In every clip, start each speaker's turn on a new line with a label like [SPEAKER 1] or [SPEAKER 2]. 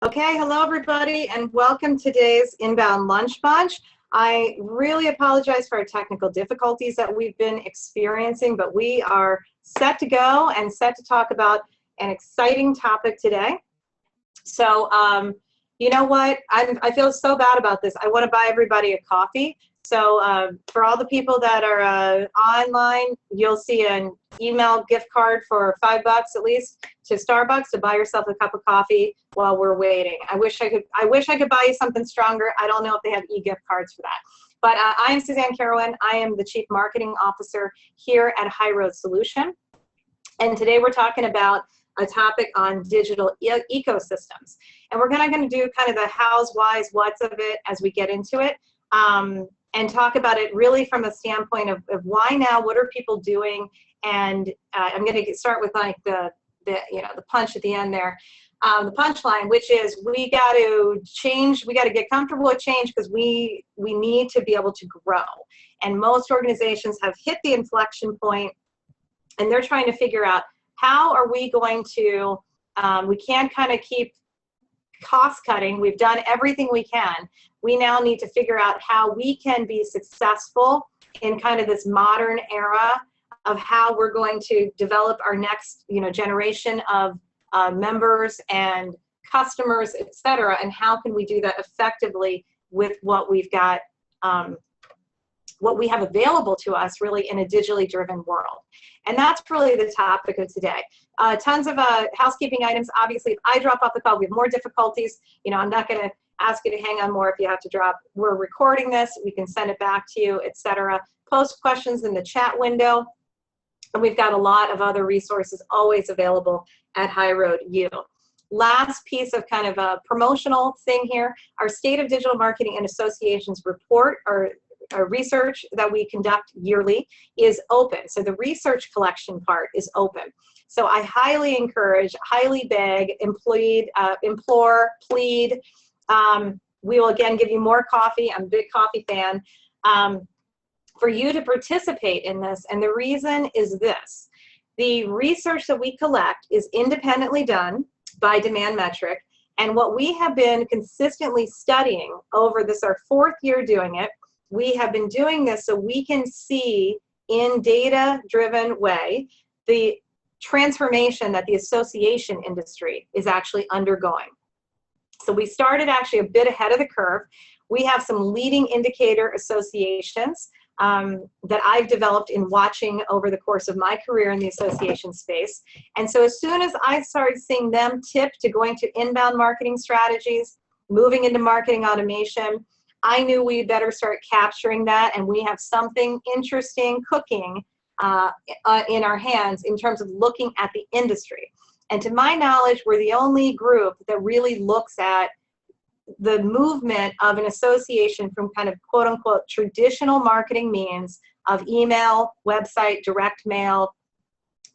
[SPEAKER 1] Okay, hello everybody, and welcome to today's Inbound Lunch Bunch. I really apologize for our technical difficulties that we've been experiencing, but we are set to go and set to talk about an exciting topic today. So, you know what? I feel so bad about this. I want to buy everybody a coffee. So for all the people that are online, you'll see an email gift card for $5 at least to Starbucks to buy yourself a cup of coffee while we're waiting. I wish I could buy you something stronger. I don't know if they have e-gift cards for that. But I am Suzanne Carowin. I am the Chief Marketing Officer here at HighRoad Solution. And today we're talking about a topic on digital ecosystems. And we're going to do kind of the hows, whys, whats of it as we get into it. And talk about it really from a standpoint of why now, what are people doing, and I'm going to start with like the punch at the end there, the punchline, which is we got to change, we got to get comfortable with change because we need to be able to grow. And most organizations have hit the inflection point, and they're trying to figure out how are we going to, we can't kind of keep cost cutting. We've done everything we can. We now need to figure out how we can be successful in kind of this modern era of how we're going to develop our next, generation of members and customers, et cetera, and how can we do that effectively with what we've got, what we have available to us really in a digitally driven world. And that's really the topic of today. Tons of housekeeping items. Obviously, if I drop off the call, we have more difficulties. I'm not going to ask you to hang on more if you have to drop. We're recording this. We can send it back to you, etc. Post questions in the chat window. And we've got a lot of other resources always available at HighRoad U. Last piece of kind of a promotional thing here, our State of Digital Marketing and Associations report, or research that we conduct yearly, is open. So the research collection part is open. So I highly encourage, highly beg, implore, plead. We will again give you more coffee. I'm a big coffee fan. For you to participate in this, and the reason is this. The research that we collect is independently done by Demand Metric, and what we have been consistently studying over this, our 4th year doing it, we have been doing this so we can see in data-driven way the transformation that the association industry is actually undergoing. So we started actually a bit ahead of the curve. We have some leading indicator associations that I've developed in watching over the course of my career in the association space. And so as soon as I started seeing them tip to going to inbound marketing strategies, moving into marketing automation, I knew we better start capturing that, and we have something interesting cooking in our hands in terms of looking at the industry. And to my knowledge, we're the only group that really looks at the movement of an association from kind of quote unquote traditional marketing means of email, website, direct mail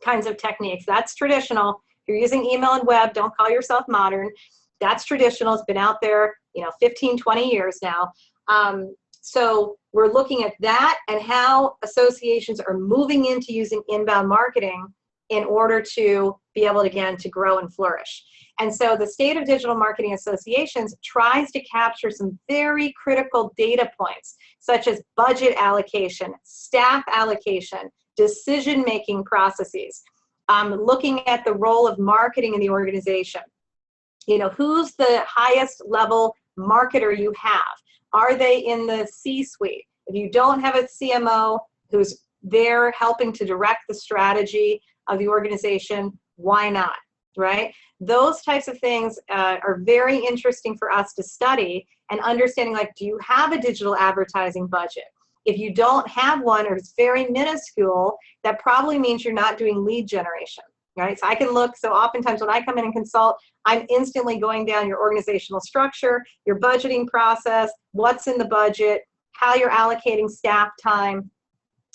[SPEAKER 1] kinds of techniques. That's traditional. If you're using email and web, don't call yourself modern. That's traditional. It's been out there, 15, 20 years now. So we're looking at that and how associations are moving into using inbound marketing in order to be able, again, to grow and flourish. And so the State of Digital Marketing Associations tries to capture some very critical data points, such as budget allocation, staff allocation, decision-making processes, looking at the role of marketing in the organization. Who's the highest level marketer you have? Are they in the C-suite? If you don't have a CMO who's there helping to direct the strategy of the organization, why not, right? Those types of things are very interesting for us to study and understanding, like, do you have a digital advertising budget? If you don't have one, or it's very minuscule, that probably means you're not doing lead generation, right? So I can look, so oftentimes when I come in and consult, I'm instantly going down your organizational structure, your budgeting process, what's in the budget, how you're allocating staff time,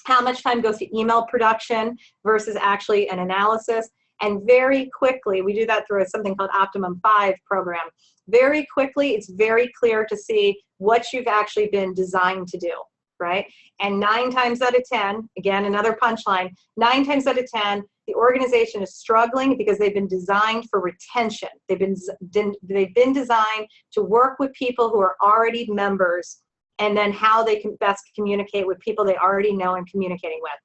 [SPEAKER 1] how much time goes to email production versus actually an analysis. And very quickly, we do that through something called Optimum 5 program. Very quickly, it's very clear to see what you've actually been designed to do, right? And 9 times out of 10, again, another punchline, 9 times out of 10, the organization is struggling because they've been designed for retention. They've been designed to work with people who are already members, and then how they can best communicate with people they already know and communicating with.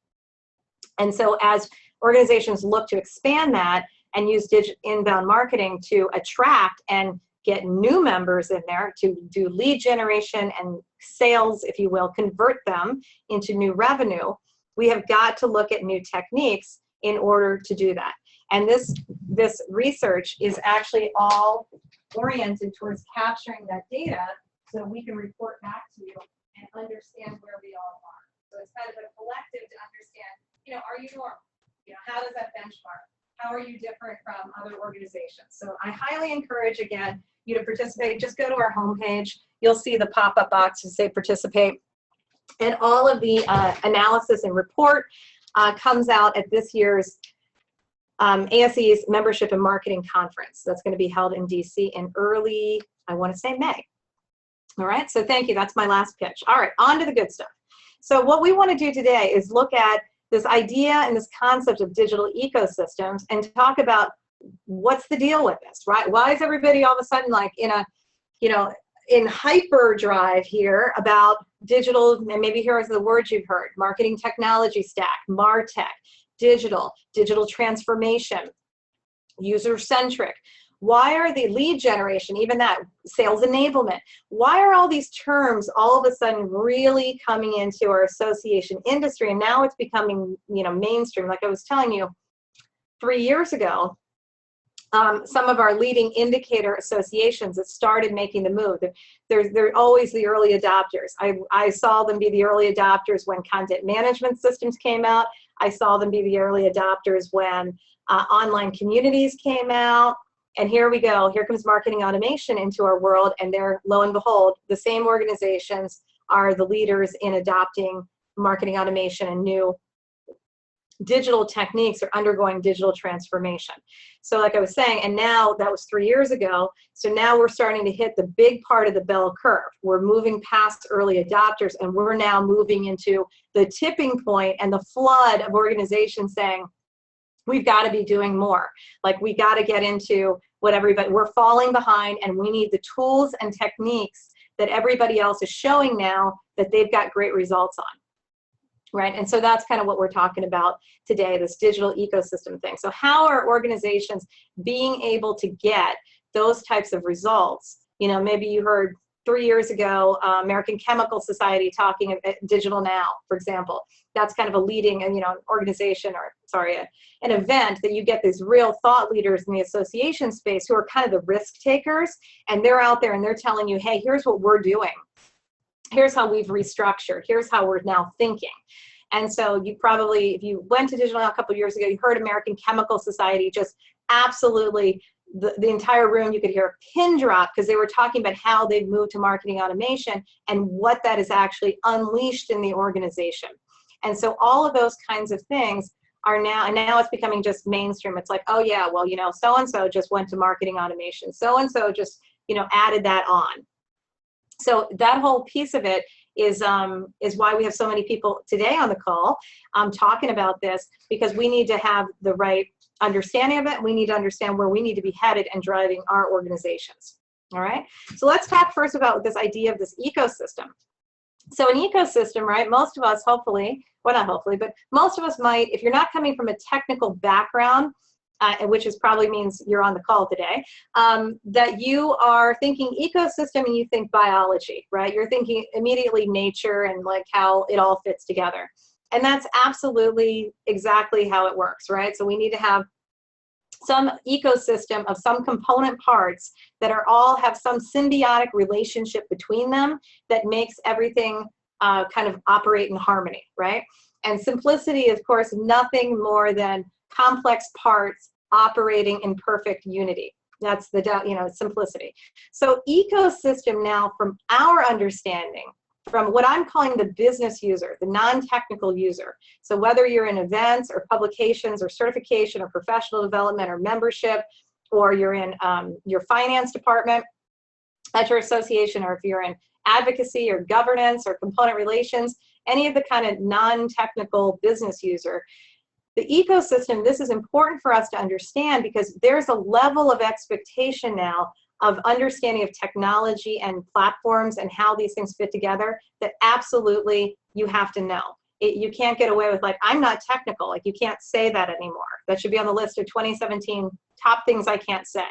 [SPEAKER 1] And so as organizations look to expand that and use inbound marketing to attract and get new members in there, to do lead generation and sales, if you will, convert them into new revenue, we have got to look at new techniques in order to do that. And this research is actually all oriented towards capturing that data so we can report back to you and understand where we all are. So it's kind of a collective to understand, are you normal? How does that benchmark? How are you different from other organizations? So I highly encourage, again, you to participate. Just go to our homepage. You'll see the pop-up box to say participate. And all of the analysis and report comes out at this year's ASE's Membership and Marketing Conference. That's going to be held in DC in early, I want to say May. All right, so thank you. That's my last pitch. All right, on to the good stuff. So what we want to do today is look at this idea and this concept of digital ecosystems and talk about what's the deal with this, right? Why is everybody all of a sudden like in a, in hyperdrive here about digital, and maybe here is the words you've heard: marketing technology stack, MarTech, digital transformation, user-centric. Why are the lead generation, even that, sales enablement, why are all these terms all of a sudden really coming into our association industry? And now it's becoming, mainstream. Like I was telling you, 3 years ago, some of our leading indicator associations that started making the move, they're always the early adopters. I saw them be the early adopters when content management systems came out. I saw them be the early adopters when online communities came out. And here we go. Here comes marketing automation into our world, and they're, lo and behold, the same organizations are the leaders in adopting marketing automation, and new digital techniques are undergoing digital transformation. So like I was saying, and now that was 3 years ago, so now we're starting to hit the big part of the bell curve. We're moving past early adopters, and we're now moving into the tipping point and the flood of organizations saying, we've got to be doing more. Like, we got to get into what everybody, we're falling behind, and we need the tools and techniques that everybody else is showing now that they've got great results on. Right? And so that's kind of what we're talking about today, this digital ecosystem thing. So how are organizations being able to get those types of results? Maybe you heard 3 years ago, American Chemical Society talking about Digital Now, for example. That's kind of a leading, an organization, or sorry, an event that you get these real thought leaders in the association space who are kind of the risk takers, and they're out there and they're telling you, hey, here's what we're doing. Here's how we've restructured. Here's how we're now thinking. And so you probably, if you went to Digital Now a couple of years ago, you heard American Chemical Society just absolutely, the entire room, you could hear a pin drop, because they were talking about how they've moved to marketing automation and what that is actually unleashed in the organization. And so all of those kinds of things are now, and now it's becoming just mainstream. It's like, oh yeah, well, so-and-so just went to marketing automation. So-and-so just, added that on. So that whole piece of it is why we have so many people today on the call talking about this, because we need to have the right understanding of it. We need to understand where we need to be headed and driving our organizations. All right. So let's talk first about this idea of this ecosystem. So an ecosystem, right? Most of us, hopefully, well, not hopefully, but most of us might, if you're not coming from a technical background, which is probably means you're on the call today, that you are thinking ecosystem and you think biology, right? You're thinking immediately nature and like how it all fits together. And that's absolutely exactly how it works, right? So we need to have some ecosystem of some component parts that are all have some symbiotic relationship between them that makes everything kind of operate in harmony, right? And simplicity, of course, nothing more than complex parts operating in perfect unity. That's the, simplicity. So ecosystem now, from our understanding, from what I'm calling the business user, the non-technical user. So whether you're in events or publications or certification or professional development or membership, or you're in your finance department at your association, or if you're in advocacy or governance or component relations, any of the kind of non-technical business user, The ecosystem, this is important for us to understand because there's a level of expectation now of understanding of technology and platforms and how these things fit together that absolutely you have to know. You can't get away with like, I'm not technical. Like, you can't say that anymore. That should be on the list of 2017 top things I can't say.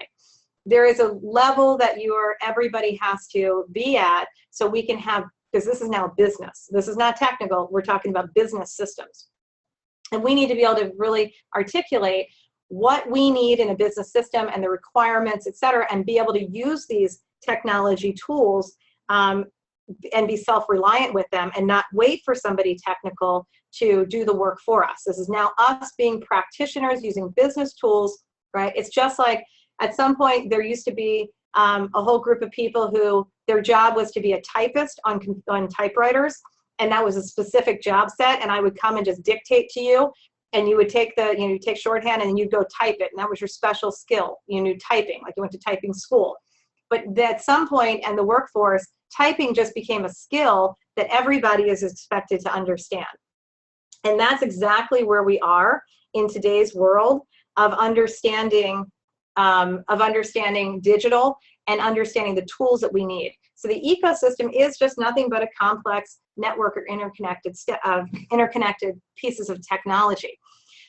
[SPEAKER 1] There is a level that everybody has to be at so we can have, because this is now business. This is not technical. We're talking about business systems. And we need to be able to really articulate what we need in a business system and the requirements, et cetera, and be able to use these technology tools and be self-reliant with them and not wait for somebody technical to do the work for us. This is now us being practitioners using business tools, right? It's just like at some point there used to be a whole group of people who their job was to be a typist on typewriters, and that was a specific job set, and I would come and just dictate to you, and you would take you take shorthand and then you'd go type it, and that was your special skill. You knew typing, like you went to typing school. But at some point in the workforce, typing just became a skill that everybody is expected to understand. And that's exactly where we are in today's world of understanding digital and understanding the tools that we need. So the ecosystem is just nothing but a complex network or interconnected pieces of technology.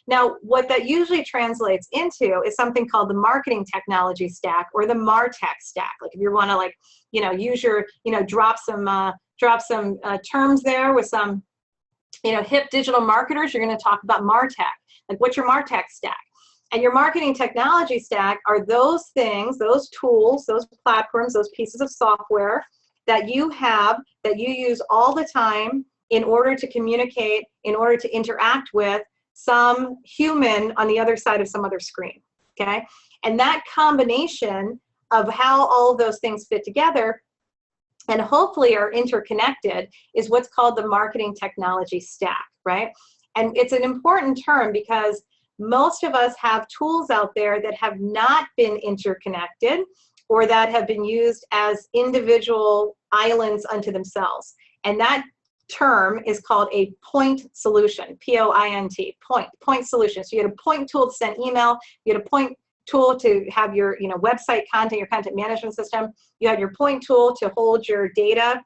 [SPEAKER 1] Now, what that usually translates into is something called the marketing technology stack or the MarTech stack. Like if you want to use your, drop some terms there with some, hip digital marketers, you're going to talk about MarTech. Like, what's your MarTech stack? And your marketing technology stack are those things, those tools, those platforms, those pieces of software that you have, that you use all the time in order to communicate, in order to interact with some human on the other side of some other screen, okay? And that combination of how all of those things fit together and hopefully are interconnected is what's called the marketing technology stack, right? And it's an important term because most of us have tools out there that have not been interconnected or that have been used as individual islands unto themselves. And that term is called a point solution, P-O-I-N-T, point solution. So you had a point tool to send email, you had a point tool to have your website content, your content management system, you had your point tool to hold your data,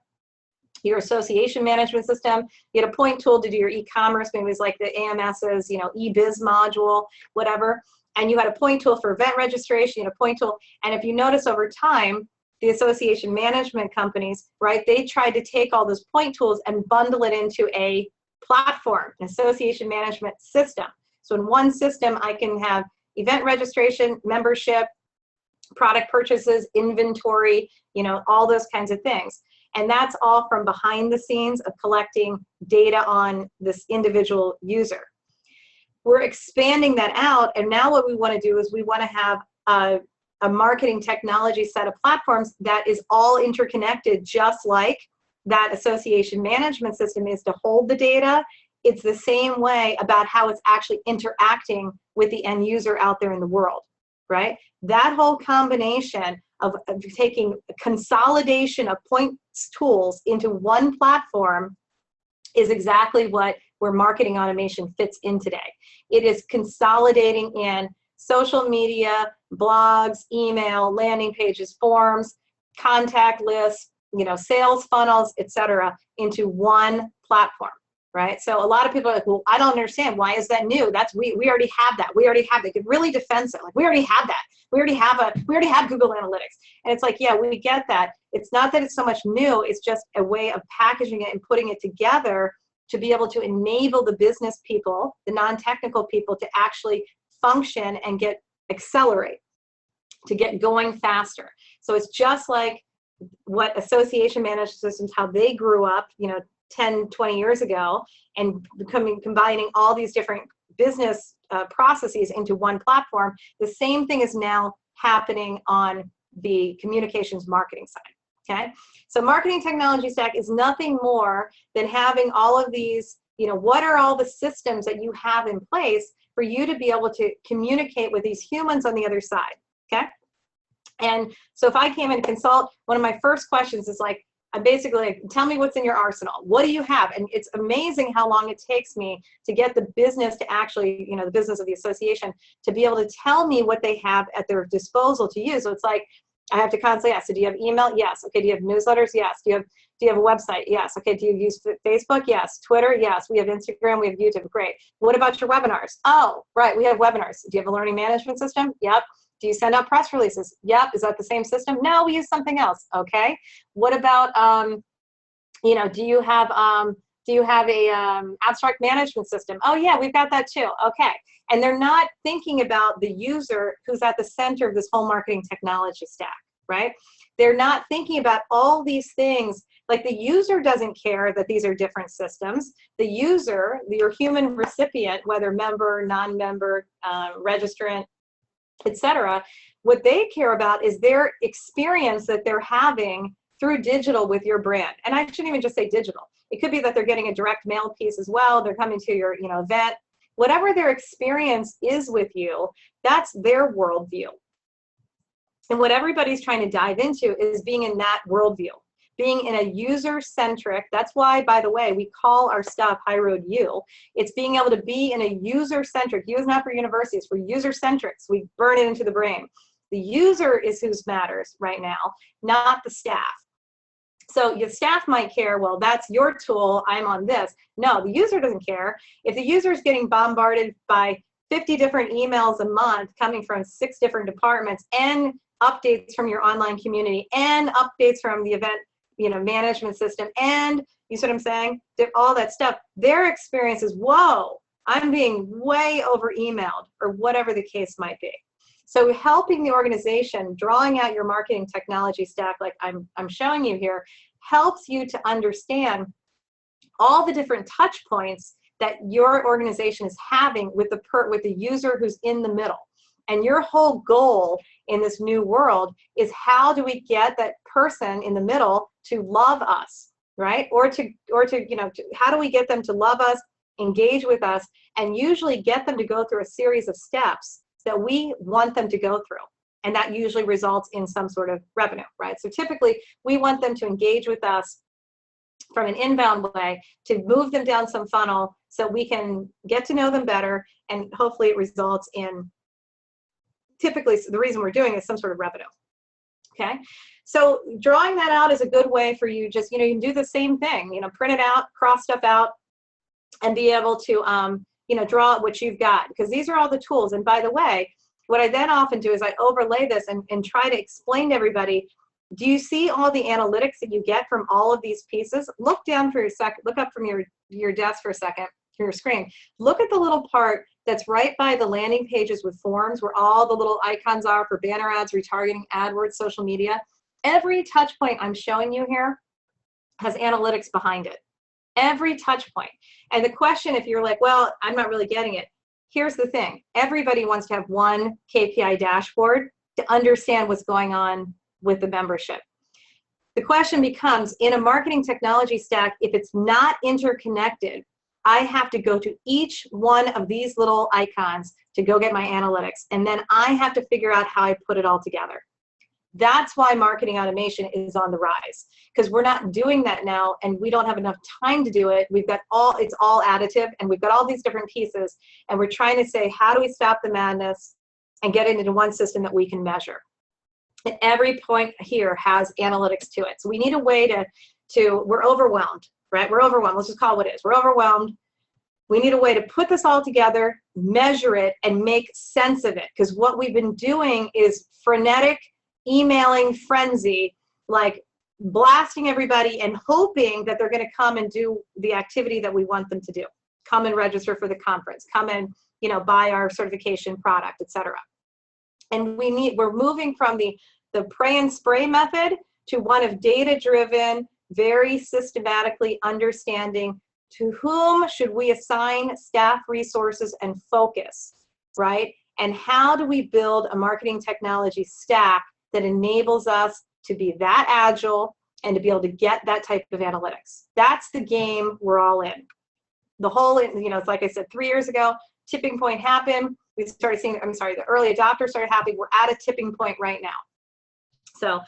[SPEAKER 1] your association management system, you had a point tool to do your e-commerce, maybe it's like the AMS's, e-biz module, whatever. And you had a point tool for event registration, you had a point tool. And if you notice over time, the association management companies, right, they tried to take all those point tools and bundle it into a platform, an association management system. So in one system, I can have event registration, membership, product purchases, inventory, all those kinds of things. And that's all from behind the scenes of collecting data on this individual user. We're expanding that out, and now what we want to do is we want to have a marketing technology set of platforms that is all interconnected, just like that association management system is to hold the data. It's the same way about how it's actually interacting with the end user out there in the world, right? That whole combination of taking a consolidation of point tools into one platform is exactly where marketing automation fits in today. It is consolidating in social media, blogs, email, landing pages, forms, contact lists, sales funnels, etc., into one platform, right? So a lot of people are like, well, I don't understand. Why is that new? We already have that. We already have that. Get really defensive. Like, we already have that. We already have Google Analytics. And it's like, yeah, we get that. It's not that it's so much new. It's just a way of packaging it and putting it together to be able to enable the business people, the non-technical people, to actually function and accelerate, to get going faster. So it's just like what association management systems, how they grew up, 10, 20 years ago, and combining all these different business processes into one platform. The same thing is now happening on the communications marketing side. Okay, so marketing technology stack is nothing more than having all of these, what are all the systems that you have in place for you to be able to communicate with these humans on the other side, okay? And so if I came in to consult, one of my first questions is like, I'm basically like, tell me what's in your arsenal. What do you have? And it's amazing how long it takes me to get the business to actually, you know, the business of the association to be able to tell me what they have at their disposal to use. So it's like, I have to constantly ask, so do you have email? Yes. Okay. Do you have newsletters? Yes. Do you have a website? Yes. Okay. Do you use Facebook? Yes. Twitter? Yes. We have Instagram. We have YouTube. Great. What about your webinars? Oh, right. We have webinars. Do you have a learning management system? Yep. Do you send out press releases? Yep. Is that the same system? No, we use something else. Okay. What about, you know, do you have a abstract management system? Oh yeah, we've got that too. Okay. And they're not thinking about the user who's at the center of this whole marketing technology stack, right? They're not thinking about all these things. Like the user doesn't care that these are different systems. The user, your human recipient, whether member, non-member, registrant, etc., what they care about is their experience that they're having through digital with your brand. And I shouldn't even just say digital. It could be that they're getting a direct mail piece as well. They're coming to your, you know, event. Whatever their experience is with you, that's their worldview. And what everybody's trying to dive into is being in that worldview, being in a user-centric. That's why, by the way, we call our stuff HighRoad U. It's being able to be in a user-centric. U is not for universities, for user-centrics. We burn it into the brain. The user is who matters right now, not the staff. So your staff might care, well, that's your tool, I'm on this. No, the user doesn't care. If the user is getting bombarded by 50 different emails a month coming from 6 different departments and updates from your online community and updates from the event, you know, management system, and you see what I'm saying? All that stuff, their experience is, whoa, I'm being way over emailed, or whatever the case might be. So helping the organization, drawing out your marketing technology stack like I'm showing you here, helps you to understand all the different touch points that your organization is having with the user who's in the middle. And your whole goal in this new world is, how do we get that person in the middle to love us, right? Or to you know, how do we get them to love us, engage with us, and usually get them to go through a series of steps that we want them to go through. And that usually results in some sort of revenue, right? So typically we want them to engage with us from an inbound way, to move them down some funnel so we can get to know them better, and hopefully it results in, typically the reason we're doing is some sort of revenue. Okay, so drawing that out is a good way for you. Just, you know, you can do the same thing, you know, print it out, cross stuff out, and be able to you know, draw what you've got, because these are all the tools. And by the way, what I then often do is I overlay this and try to explain to everybody, do you see all the analytics that you get from all of these pieces? Look down for a second, look up from your desk for a second, your screen. Look at the little part that's right by the landing pages with forms, where all the little icons are for banner ads, retargeting, AdWords, social media. Every touch point I'm showing you here has analytics behind it. Every touch point. And the question, if you're like, well, I'm not really getting it, here's the thing. Everybody wants to have one KPI dashboard to understand what's going on with the membership. The question becomes, in a marketing technology stack, if it's not interconnected, I have to go to each one of these little icons to go get my analytics. And then I have to figure out how I put it all together. That's why marketing automation is on the rise, because we're not doing that now, and we don't have enough time to do it. We've got it's all additive, and we've got all these different pieces, and we're trying to say, how do we stop the madness and get it into one system that we can measure? And every point here has analytics to it. So we need a way we're overwhelmed, right? We're overwhelmed. Let's just call it what it is. We're overwhelmed. We need a way to put this all together, measure it, and make sense of it. Because what we've been doing is frenetic emailing frenzy, like blasting everybody and hoping that they're going to come and do the activity that we want them to do. Come and register for the conference. Come and, you know, buy our certification product, etc. And we're moving from the pray and spray method to one of data-driven, very systematically understanding to whom should we assign staff resources and focus, right? And how do we build a marketing technology stack that enables us to be that agile and to be able to get that type of analytics? That's the game we're all in. The whole, you know, it's like I said, 3 years ago, tipping point happened. We started seeing, the early adopters started happening. We're at a tipping point right now. So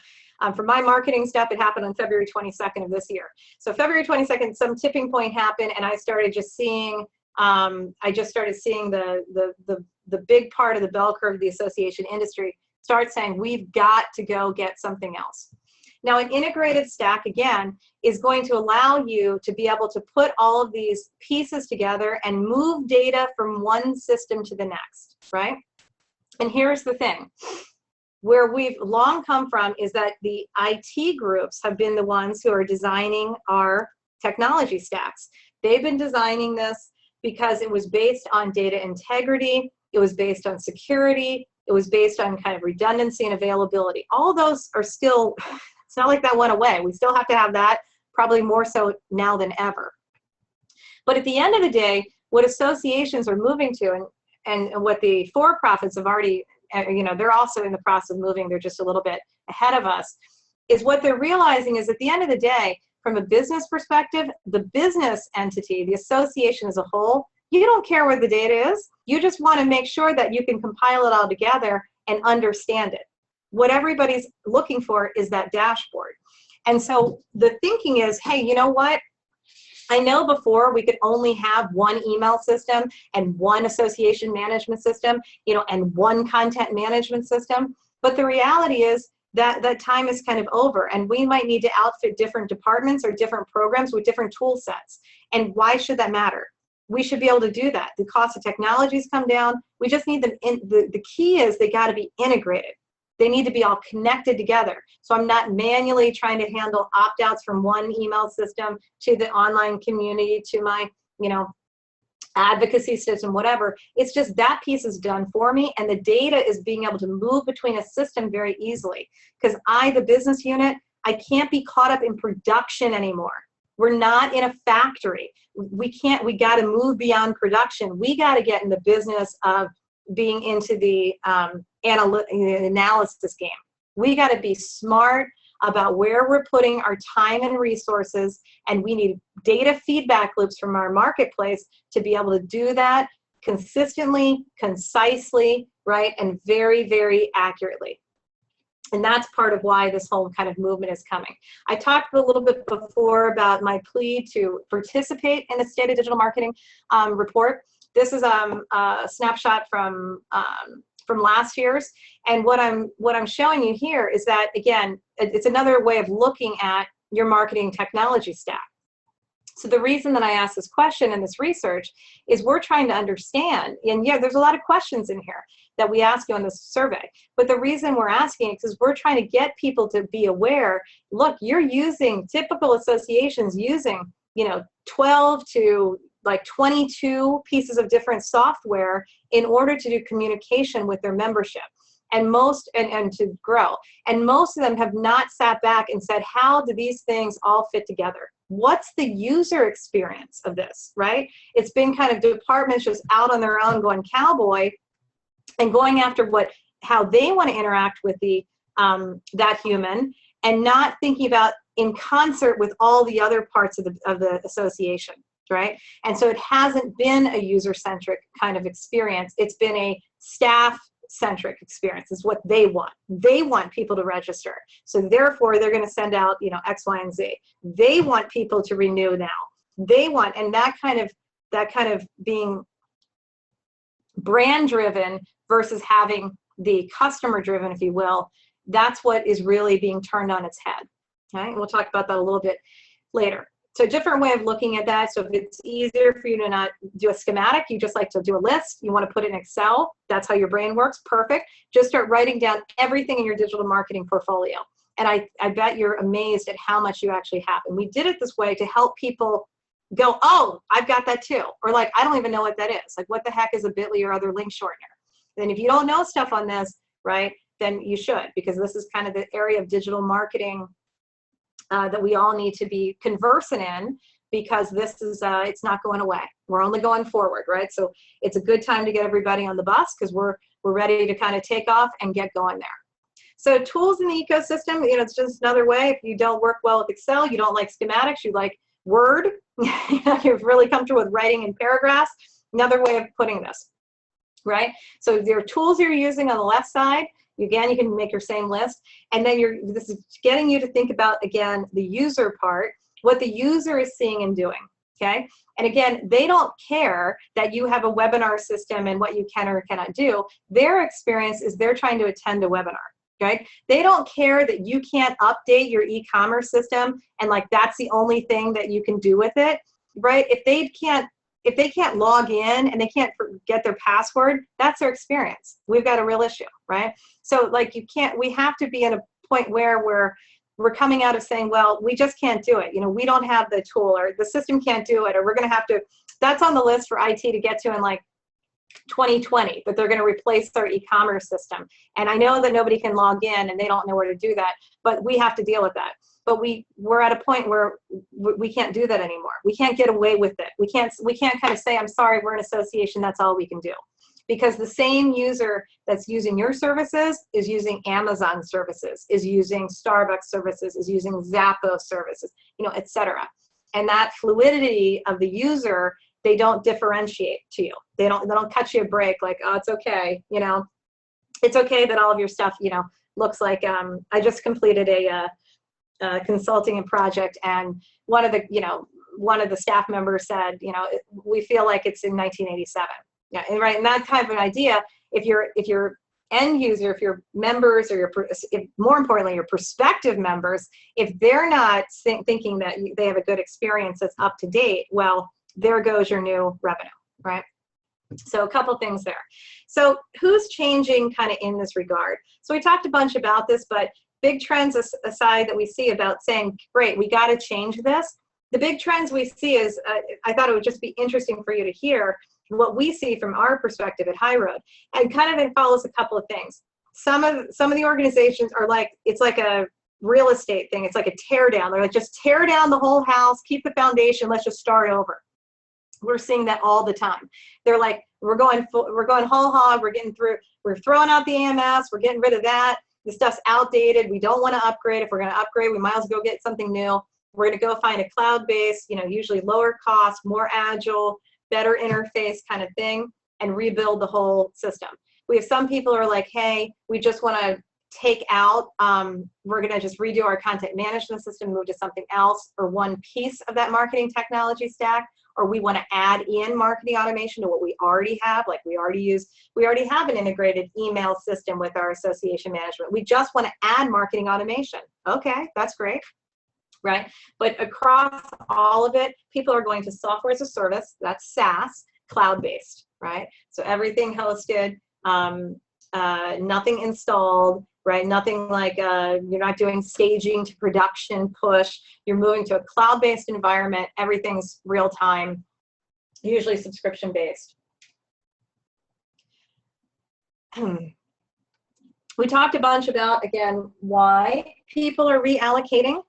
[SPEAKER 1] For my marketing stuff, it happened on February 22nd of this year. So February 22nd, some tipping point happened, and I started just seeing, the big part of the bell curve of the association industry start saying, we've got to go get something else. Now, an integrated stack, again, is going to allow you to be able to put all of these pieces together and move data from one system to the next, right? And here's the thing. Where we've long come from is that the IT groups have been the ones who are designing our technology stacks. They've been designing this because it was based on data integrity, it was based on security, it was based on kind of redundancy and availability. All those are still, it's not like that went away. We still have to have that, probably more so now than ever. But at the end of the day, what associations are moving to, and what the for-profits have already, you know, they're also in the process of moving, they're just a little bit ahead of us, is what they're realizing is at the end of the day, from a business perspective, the business entity, the association as a whole, you don't care where the data is. You just want to make sure that you can compile it all together and understand it. What everybody's looking for is that dashboard. And so the thinking is, hey, you know what? I know before we could only have one email system and one association management system, you know, and one content management system. But the reality is that that time is kind of over, and we might need to outfit different departments or different programs with different tool sets. And why should that matter? We should be able to do that. The cost of technologies come down. We just need them in. The key is they got to be integrated. They need to be all connected together. So I'm not manually trying to handle opt-outs from one email system to the online community to my, you know, advocacy system, whatever. It's just that piece is done for me, and the data is being able to move between a system very easily. Because the business unit, I can't be caught up in production anymore. We're not in a factory. We got to move beyond production. We got to get in the business of being into the analysis game. We got to be smart about where we're putting our time and resources, and we need data feedback loops from our marketplace to be able to do that consistently, concisely, right, and very, very accurately. And that's part of why this whole kind of movement is coming. I talked a little bit before about my plea to participate in the State of Digital Marketing report. This is a snapshot from last year's, and what I'm showing you here is that, again, it's another way of looking at your marketing technology stack. So the reason that I asked this question and this research is we're trying to understand, and yeah, there's a lot of questions in here that we ask you on this survey, but the reason we're asking is we're trying to get people to be aware, look, you're using, typical associations using, you know, 12 to like 22 pieces of different software in order to do communication with their membership and to grow. And most of them have not sat back and said, how do these things all fit together? What's the user experience of this, right? It's been kind of departments just out on their own going cowboy and going after how they want to interact with the that human, and not thinking about in concert with all the other parts of the association. Right? And so it hasn't been a user-centric kind of experience. It's been a staff-centric experience is what they want. They want people to register. So therefore, they're going to send out, you know, X, Y, and Z. They want people to renew now. They want, and that kind of being brand-driven versus having the customer-driven, if you will, that's what is really being turned on its head. Okay? And we'll talk about that a little bit later. So a different way of looking at that. So if it's easier for you to not do a schematic, you just like to do a list, you want to put it in Excel, that's how your brain works, perfect. Just start writing down everything in your digital marketing portfolio. And I bet you're amazed at how much you actually have. And we did it this way to help people go, oh, I've got that too. Or like, I don't even know what that is. Like, what the heck is a bit.ly or other link shortener? Then if you don't know stuff on this, right, then you should, because this is kind of the area of digital marketing that we all need to be conversant in, because this is, it's not going away. We're only going forward, right? So it's a good time to get everybody on the bus, because we're ready to kind of take off and get going there. So tools in the ecosystem, you know, it's just another way. If you don't work well with Excel, you don't like schematics, you like Word, you're really comfortable with writing in paragraphs, another way of putting this, right? So there are tools you're using on the left side, Again, you can make your same list. And then this is getting you to think about, again, the user part, what the user is seeing and doing, okay? And again, they don't care that you have a webinar system and what you can or cannot do. Their experience is they're trying to attend a webinar, right? They don't care that you can't update your e-commerce system and like that's the only thing that you can do with it, right? If they can't log in and they can't get their password, that's their experience. We've got a real issue, right? So like we have to be in a point where we're coming out of saying, well, we just can't do it. You know, we don't have the tool or the system can't do it, or we're going to have to, that's on the list for IT to get to in like 2020, but they're going to replace their e-commerce system. And I know that nobody can log in and they don't know where to do that, but we have to deal with that. But we're at a point where we can't do that anymore. We can't get away with it. We can't kind of say, I'm sorry, we're an association, that's all we can do. Because the same user that's using your services is using Amazon services, is using Starbucks services, is using Zappos services, you know, et cetera. And that fluidity of the user, they don't differentiate to you. They don't cut you a break like, oh, it's okay, you know. It's okay that all of your stuff, you know, looks like, I just completed a consulting and project, and one of the staff members said, you know, we feel like it's in 1987. Yeah, and right, and that kind of an idea. If your end user, if your members, or more importantly, your prospective members, if they're not thinking that they have a good experience that's up to date, well, there goes your new revenue, right? So a couple things there. So who's changing kind of in this regard? So we talked a bunch about this, but big trends aside that we see about saying, great, we got to change this. The big trends we see is, I thought it would just be interesting for you to hear what we see from our perspective at HighRoad, and kind of it follows a couple of things. Some of the organizations are like, it's like a real estate thing. It's like a tear down. They're like, just tear down the whole house, keep the foundation, let's just start over. We're seeing that all the time. They're like, we're going whole hog, we're throwing out the AMS, we're getting rid of that. The stuff's outdated. We don't want to upgrade. If we're going to upgrade, we might as well go get something new. We're going to go find a cloud-based, you know, usually lower cost, more agile, better interface kind of thing, and rebuild the whole system. We have some people who are like, hey, we just want to take out, we're going to just redo our content management system, move to something else, or one piece of that marketing technology stack, or we want to add in marketing automation to what we already have. Like we already have an integrated email system with our association management. We just want to add marketing automation. Okay, that's great, right? But across all of it, people are going to software as a service, that's SaaS, cloud-based, right? So everything hosted, nothing installed, right? Nothing like, you're not doing staging to production push. You're moving to a cloud-based environment. Everything's real-time, usually subscription-based. We talked a bunch about, again, why people are reallocating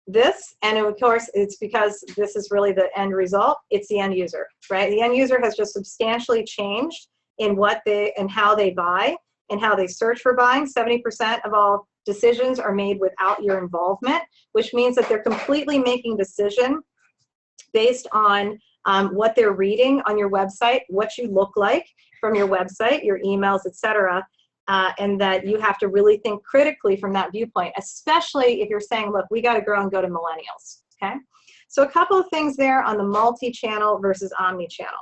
[SPEAKER 1] this, and of course, it's because this is really the end result. It's the end user, right? The end user has just substantially changed in what and how they buy and how they search for buying. 70% of all decisions are made without your involvement, which means that they're completely making decision based on what they're reading on your website, what you look like from your website, your emails, etc. And that you have to really think critically from that viewpoint, especially if you're saying, look, we got to grow and go to millennials, okay? So a couple of things there on the multi-channel versus omni-channel.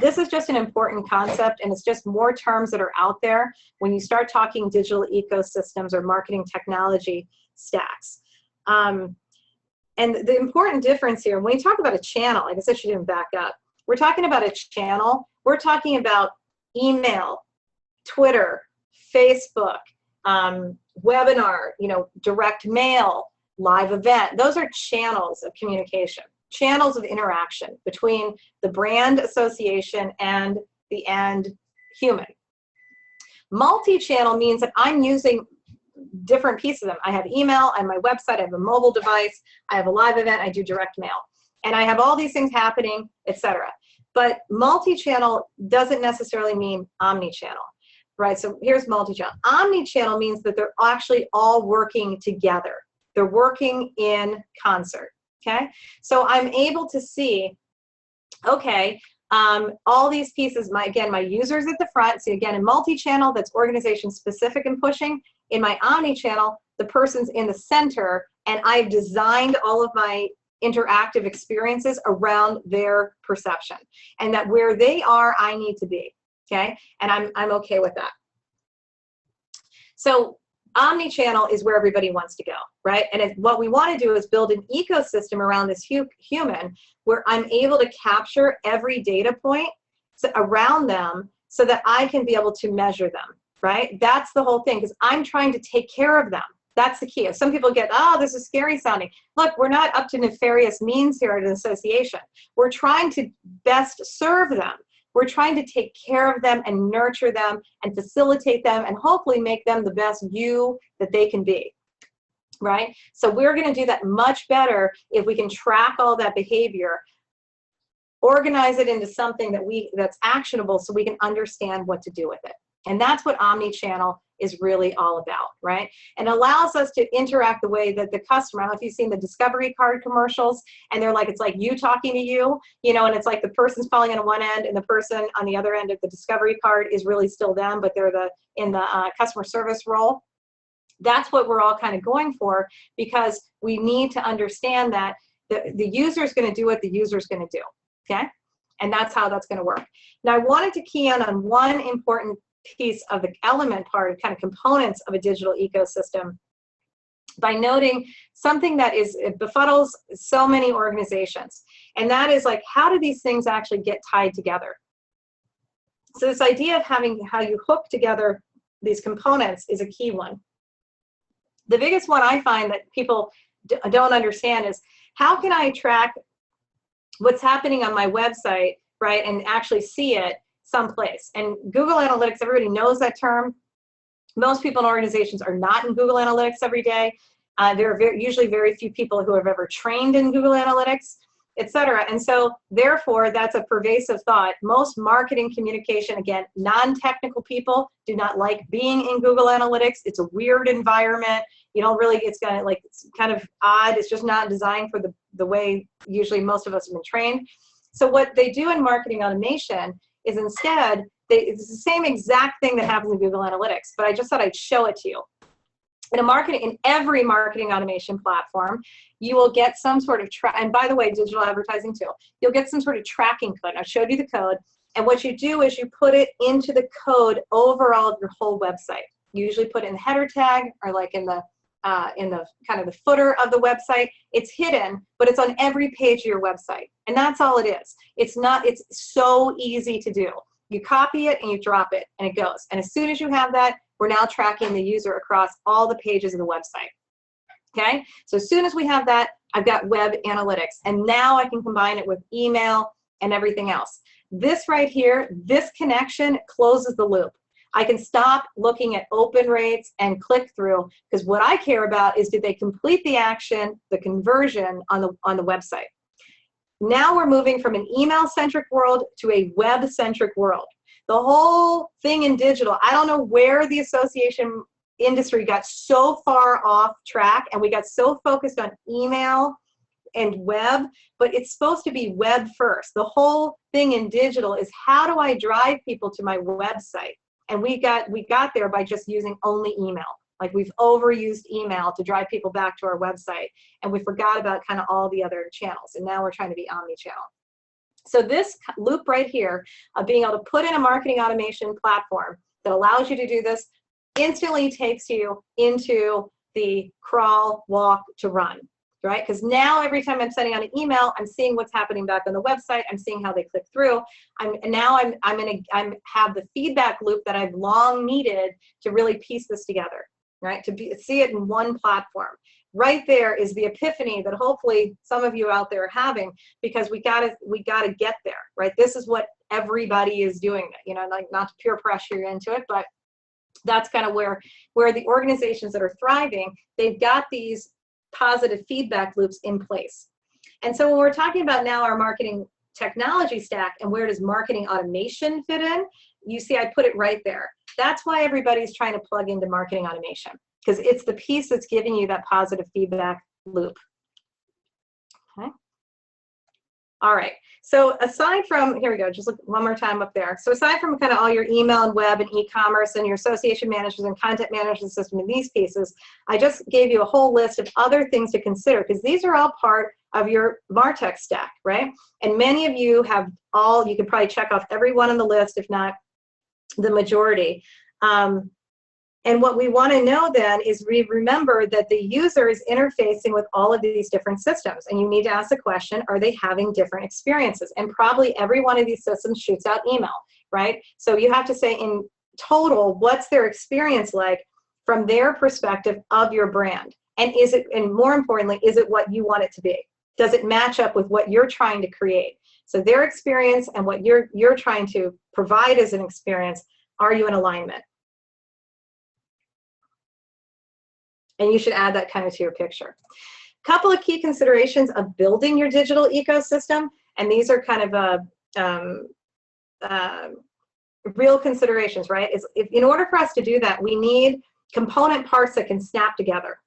[SPEAKER 1] This is just an important concept, and it's just more terms that are out there when you start talking digital ecosystems or marketing technology stacks. And the important difference here, when you talk about a channel, like I said, she didn't back up. We're talking about a channel. We're talking about email, Twitter, Facebook, webinar, you know, direct mail, live event. Those are channels of communication, channels of interaction between the brand association and the end human. Multi-channel means that I'm using different pieces of them. I have email, I have my website, I have a mobile device, I have a live event, I do direct mail. And I have all these things happening, etc. But multi-channel doesn't necessarily mean omni-channel, right? So here's multi-channel. Omni-channel means that they're actually all working together. They're working in concert, okay? So I'm able to see, okay, All these pieces, again, my users at the front. So again, in multi-channel, that's organization specific and pushing. In my omni-channel, the person's in the center, and I've designed all of my interactive experiences around their perception, and that where they are, I need to be, okay? And I'm okay with that. So omni-channel is where everybody wants to go, right? And what we want to do is build an ecosystem around this human where I'm able to capture every data point around them so that I can be able to measure them, right? That's the whole thing, because I'm trying to take care of them. That's the key. If some people get, oh, this is scary sounding. Look, we're not up to nefarious means here at an association. We're trying to best serve them. We're trying to take care of them and nurture them and facilitate them and hopefully make them the best you that they can be, right? So we're going to do that much better if we can track all that behavior, organize it into something that's actionable so we can understand what to do with it. And that's what omni-channel is really all about, right? And allows us to interact the way that the customer, I don't know if you've seen the Discovery card commercials, and they're like, it's like you talking to you, you know, and it's like the person's calling on one end and the person on the other end of the Discovery card is really still them, but they're in the customer service role. That's what we're all kind of going for, because we need to understand that the user is going to do what the user is going to do, okay? And that's how that's going to work. Now, I wanted to key in on one important piece of the element part, kind of components of a digital ecosystem, by noting something that it befuddles so many organizations, and that is like, how do these things actually get tied together? So this idea of having how you hook together these components is a key one. The biggest one I find that people don't understand is, how can I track what's happening on my website, right, and actually see it someplace? And Google Analytics, everybody knows that term. Most people in organizations are not in Google Analytics every day. There are usually very few people who have ever trained in Google Analytics, et cetera. And so therefore, that's a pervasive thought. Most marketing communication, again, non-technical people do not like being in Google Analytics. It's a weird environment. You don't really, it's kind of odd. It's just not designed for the way usually most of us have been trained. So what they do in marketing automation is instead, it's the same exact thing that happens in Google Analytics, but I just thought I'd show it to you. In every marketing automation platform, you will get some sort of and by the way, digital advertising too, you'll get some sort of tracking code. I showed you the code, and what you do is you put it into the code overall of your whole website. You usually put it in the header tag, or like in the kind of the footer of the website. It's hidden, but it's on every page of your website. And that's all it is. It's so easy to do. You copy it and you drop it and it goes. And as soon as you have that, we're now tracking the user across all the pages of the website. Okay? So as soon as we have that, I've got web analytics. And now I can combine it with email and everything else. This right here, this connection closes the loop. I can stop looking at open rates and click through, because what I care about is, did they complete the action, the conversion on the website. Now we're moving from an email-centric world to a web-centric world. The whole thing in digital, I don't know where the association industry got so far off track, and we got so focused on email and web, but it's supposed to be web first. The whole thing in digital is, how do I drive people to my website? And we got there by just using only email. Like, we've overused email to drive people back to our website, and we forgot about kind of all the other channels. And now we're trying to be omni-channel. So this loop right here of being able to put in a marketing automation platform that allows you to do this instantly takes you into the crawl, walk to run, right? Because now every time I'm sending out an email, I'm seeing what's happening back on the website. I'm seeing how they click through. I have the feedback loop that I've long needed to really piece this together, right? To see it in one platform. Right there is the epiphany that hopefully some of you out there are having, because we gotta get there, right? This is what everybody is doing, you know, like, not to peer pressure you into it, but that's kind of where the organizations that are thriving, they've got these positive feedback loops in place. And so when we're talking about now our marketing technology stack and where does marketing automation fit in, you see I put it right there. That's why everybody's trying to plug into marketing automation, because it's the piece that's giving you that positive feedback loop. Okay. All right. So aside from, here we go, just look one more time up there. So aside from kind of all your email and web and e-commerce and your association management and content management system and these pieces, I just gave you a whole list of other things to consider because these are all part of your MarTech stack, right? And many of you have all, you could probably check off every one on the list, if not the majority. And what we want to know then is we remember that the user is interfacing with all of these different systems. And you need to ask the question, are they having different experiences? And probably every one of these systems shoots out email, right? So you have to say in total, what's their experience like from their perspective of your brand? And is it, and more importantly, is it what you want it to be? Does it match up with what you're trying to create? So their experience and what you're trying to provide as an experience, are you in alignment? And you should add that kind of to your picture. Couple of key considerations of building your digital ecosystem, and these are kind of real considerations, right? Is if, in order for us to do that, we need component parts that can snap together.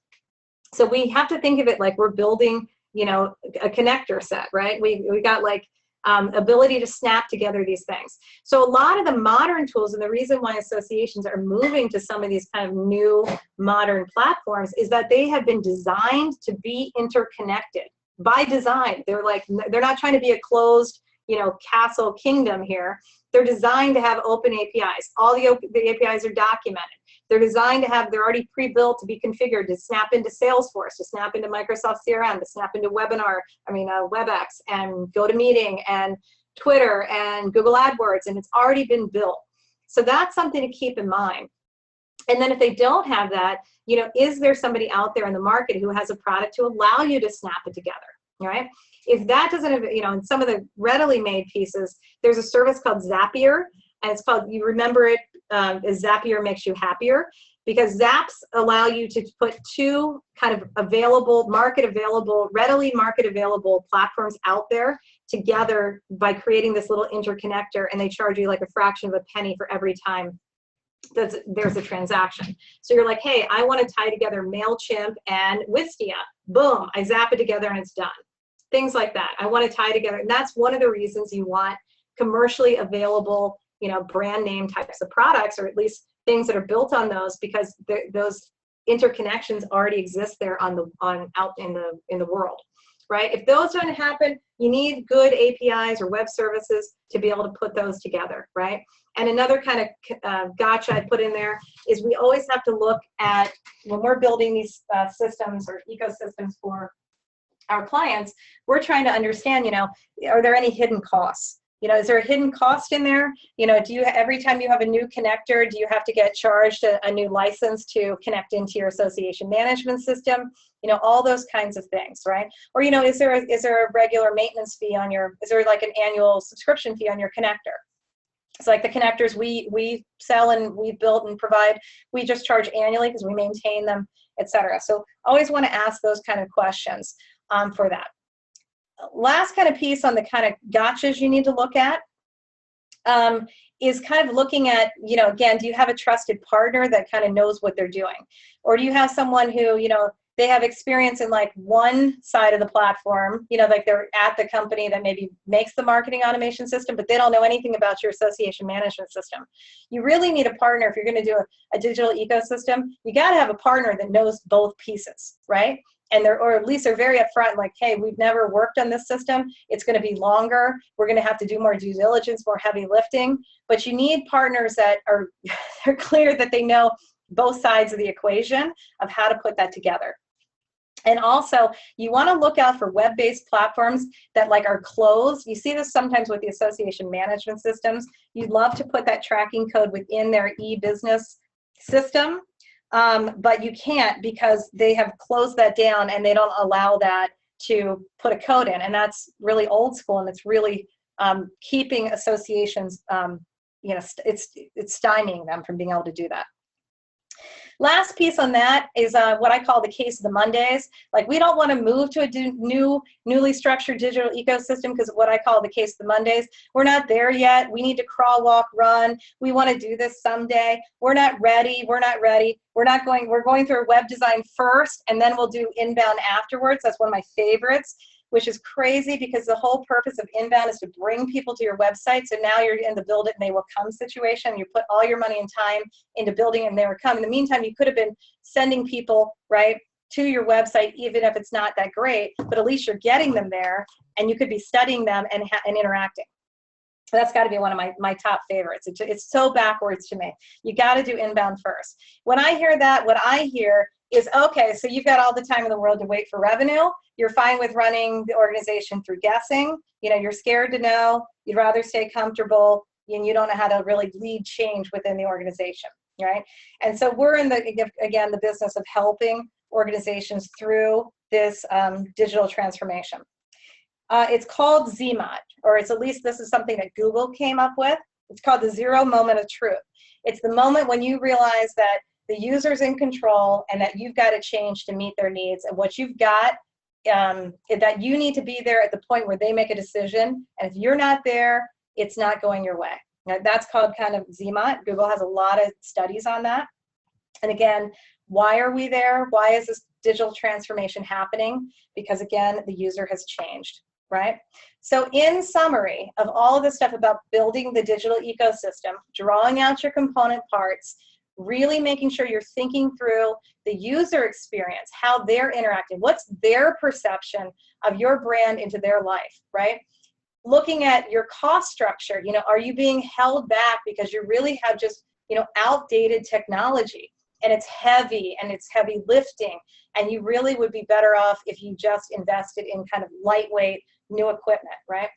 [SPEAKER 1] So we have to think of it like we're building, you know, a connector set, right? We got like ability to snap together these things. So a lot of the modern tools, and the reason why associations are moving to some of these kind of new modern platforms is that they have been designed to be interconnected by design. They're like, they're not trying to be a closed, you know, castle kingdom here. They're designed to have open APIs. All the APIs are documented. They're designed to have, they're already pre-built to be configured to snap into Salesforce, to snap into Microsoft CRM, to snap into WebEx and GoToMeeting and Twitter and Google AdWords, and it's already been built. So that's something to keep in mind. And then if they don't have that, you know, is there somebody out there in the market who has a product to allow you to snap it together, right? If that doesn't, you know, in some of the readily made pieces, there's a service called Zapier, and it's called, you remember it, Zapier makes you happier, because Zaps allow you to put two kind of available, readily market available platforms out there together by creating this little interconnector, and they charge you like a fraction of a penny for every time there's a transaction. So you're like, hey, I want to tie together MailChimp and Wistia. Boom, I zap it together and it's done. Things like that. I want to tie together, and that's one of the reasons you want commercially available, you know, brand name types of products, or at least things that are built on those, because those interconnections already exist there out in the world, right? If those don't happen, you need good APIs or web services to be able to put those together, right? And another kind of gotcha I put in there is we always have to look at, when we're building these systems or ecosystems for our clients, we're trying to understand, you know, are there any hidden costs? You know, is there a hidden cost in there? You know, do you, every time you have a new connector, do you have to get charged a new license to connect into your association management system? You know, all those kinds of things, right? Or, you know, is there a regular maintenance fee on your, is there like an annual subscription fee on your connector? It's like the connectors we sell and we build and provide, we just charge annually because we maintain them, etc. So always want to ask those kind of questions for that. Last kind of piece on the kind of gotchas you need to look at is kind of looking at, you know, again, do you have a trusted partner that kind of knows what they're doing? Or do you have someone who, you know, they have experience in like one side of the platform, you know, like they're at the company that maybe makes the marketing automation system, but they don't know anything about your association management system. You really need a partner. If you're going to do a digital ecosystem, you got to have a partner that knows both pieces, right? And they're, or at least they're very upfront, like, hey, we've never worked on this system. It's going to be longer. We're going to have to do more due diligence, more heavy lifting. But you need partners that are they're clear that they know both sides of the equation of how to put that together. And also, you want to look out for web-based platforms that like are closed. You see this sometimes with the association management systems. You'd love to put that tracking code within their e-business system. But you can't because they have closed that down and they don't allow that to put a code in. And that's really old school, and it's really keeping associations, you know, it's stymieing them from being able to do that. Last piece on that is what I call the case of the Mondays. Like, we don't want to move to a newly structured digital ecosystem because of what I call the case of the Mondays. We're not there yet. We need to crawl, walk, run. We want to do this someday. We're not ready. We're not ready. We're going through web design first, and then we'll do inbound afterwards. That's one of my favorites. which is crazy because the whole purpose of inbound is to bring people to your website. So now you're in the build it and they will come situation. You put all your money and time into building it and they will come. In the meantime, you could have been sending people, right, to your website, even if it's not that great, but at least you're getting them there and you could be studying them and interacting. So that's got to be one of my top favorites. It's so backwards to me. You got to do inbound first. When I hear that, what I hear is, okay, so you've got all the time in the world to wait for revenue. You're fine with running the organization through guessing. You know, you're scared to know. You'd rather stay comfortable, and you don't know how to really lead change within the organization, right? And so we're in again, the business of helping organizations through this digital transformation. It's called ZMOD, or it's at least this is something that Google came up with. It's called the zero moment of truth. It's the moment when you realize that the user's in control and that you've got to change to meet their needs, and what you've got, that you need to be there at the point where they make a decision. And if you're not there, it's not going your way. Now, that's called kind of ZMOD. Google has a lot of studies on that. And again, why are we there? Why is this digital transformation happening? Because again, the user has changed, right? So in summary of all of this stuff about building the digital ecosystem, drawing out your component parts, really making sure you're thinking through the user experience, how they're interacting, what's their perception of your brand into their life, right? Looking at your cost structure, you know, are you being held back because you really have just, you know, outdated technology and it's heavy lifting, and you really would be better off if you just invested in kind of lightweight new equipment, right?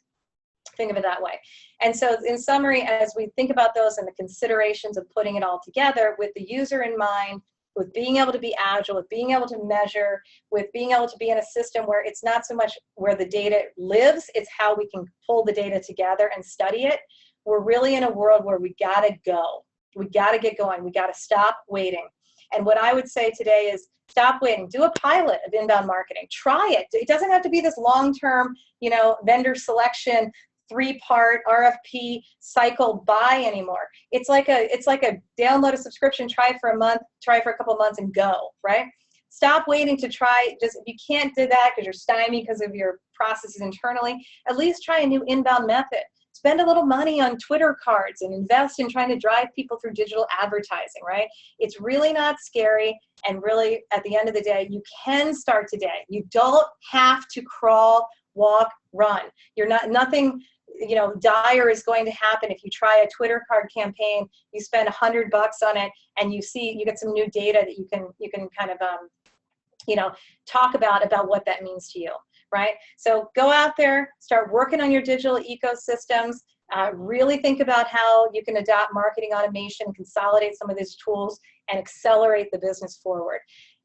[SPEAKER 1] Think of it that way. And so in summary, as we think about those and the considerations of putting it all together with the user in mind, with being able to be agile, with being able to measure, with being able to be in a system where it's not so much where the data lives, it's how we can pull the data together and study it. We're really in a world where we gotta go. We gotta get going. We gotta stop waiting. And what I would say today is stop waiting. Do a pilot of inbound marketing. Try it. It doesn't have to be this long-term, you know, vendor selection, 3-part RFP cycle buy anymore. It's like a download a subscription, try it for a month, try for a couple of months and go, right? Stop waiting to try. Just if you can't do that because you're stymied because of your processes internally, at least try a new inbound method. Spend a little money on Twitter cards and invest in trying to drive people through digital advertising, right? It's really not scary, and really at the end of the day, you can start today. You don't have to crawl, walk, run. Nothing, you know, dire is going to happen if you try a Twitter card campaign. You spend $100 on it, and you get some new data that you can kind of you know, talk about what that means to you, right? So go out there, start working on your digital ecosystems. Really think about how you can adopt marketing automation, consolidate some of these tools, and accelerate the business forward.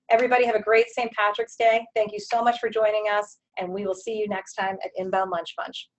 [SPEAKER 1] Everybody have a great St. Patrick's Day. Thank you so much for joining us, and we will see you next time at Inbound Lunch Bunch.